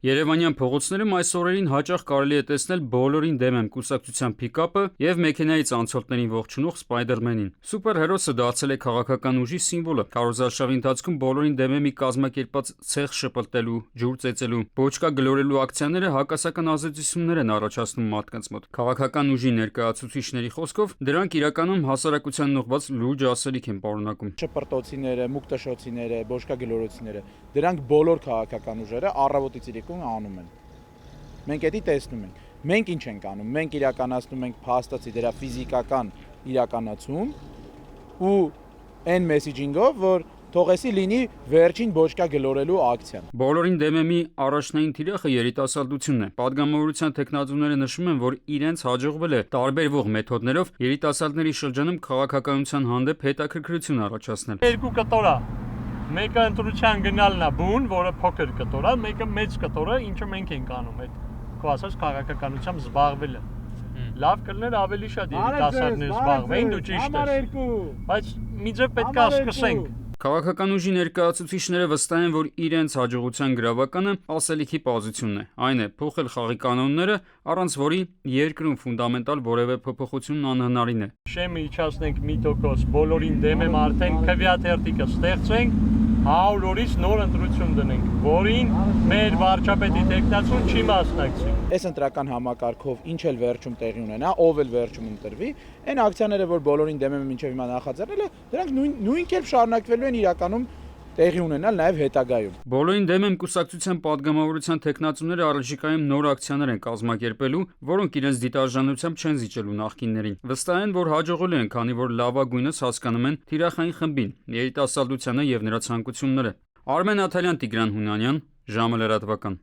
Երևանյան փողոցներում այս օրերին հաճախ կարելի է տեսնել բոլորին դեմ եմ կուսակցության փիկապը եւ մեքենայից անցորդներին ողջունող Սպայդերմենին։ Սուպերհերոսը դարձել է քաղաքական ուժի սիմվոլը։ Քարոզարշավի ընթացքում բոլորին դեմ եմի կազմակերպած ցեխ շպրտելու, ջուր ծեծելու, բոճկա գլորելու ակցիաները հակասական ազդեցություններ են առաջացնում մարդկանց մոտ։ Քաղաքական ուժի ներկայացուցիչների խոսքով դրանք իրականում հասարակությանն ուղղված լուրջ ասելիք են պարունակում։ Շպրտոցիները, մուկտաշոցիները, բոճկա գլորոցիները, դրանք բոլոր քաղաքական ուժերը առավոտից իրիկուն անում են։ Մենք դա տեսնում ենք։ Մենք ինչ ենք անում։ Մենք իրականացնում ենք փաստացի դրա ֆիզիկական իրականացում ու այն մեսեջինգով, որ թողեսի լինի վերջին բոճկա գլորելու ակցիան։ Բոլորին դեմ եմի առաջնային թիրախը երիտասարդությունն է։ Պատգամավորության տեխնատուները նշում են, որ իրենց հաջողվել է տարբերվող մեթոդներով երիտասարդների շրջանում քաղաքականության հանդեպ հետաքրքրություն առաջացնել։ Երկու կտոր է։ Մեկը ընտրության գնալն է բուն, որը փոքր կտոր է, մեկը մեծ կտորը, ինչը մենք ենք անում այդ քո ասած քաղաքականությամբ զբաղվելը։ Լավ կլներ ավելի շատ երիտասարդներ զբաղվեին, դու ճիշտ ես։ Բայց միջը պետք է սկսենք։ Քաղաքական ուժի ներկայացուցիչները վստահ են, որ իրենց հաջողության գրավականը ասելիքի պազությունն է։ Այն է փոխել խաղի կանոնները, առանց որի երկրում ֆունդամենտալ որևէ փոփոխություն անհնարին է։ Շեմը իջացնենք 1%, բոլորին դեմ եմ արդեն քվեաթերթիկը ստեղծենք, 100 օրից նոր ընտրություն դնենք, որին մեր վարչապետի տեխնացուն չի մասնակցի։ Այս ընտրական համակարգով ինչ էլ վերջում տեղի ունենա, ով էլ վերջում ընտրվի, այն ակցիաները, որ բոլորին դեմ եմ մինչև հիմա նախաձեռնել է, դրանք նույնքել շարունակվելու են իրականում տեղի ունենալ նաև հետագայում։ Բոլորին դեմ եմ կուսակցության պատգամավորության տեխնացուները առաջիկայում նոր ակցիաներ են կազմակերպելու, որոնք իրենց դիտարժանությամբ չեն զիջելու նախկիններին։ Վստահ են, որ հաջողելու են, քանի որ լավագույնս հասկանում են թիրախային խմբին, երիտասարդությանը եւ նրա ցանկությունները։ Արմեն Աթալյան, Տիգրան Հունանյան, ժամը լրատվական։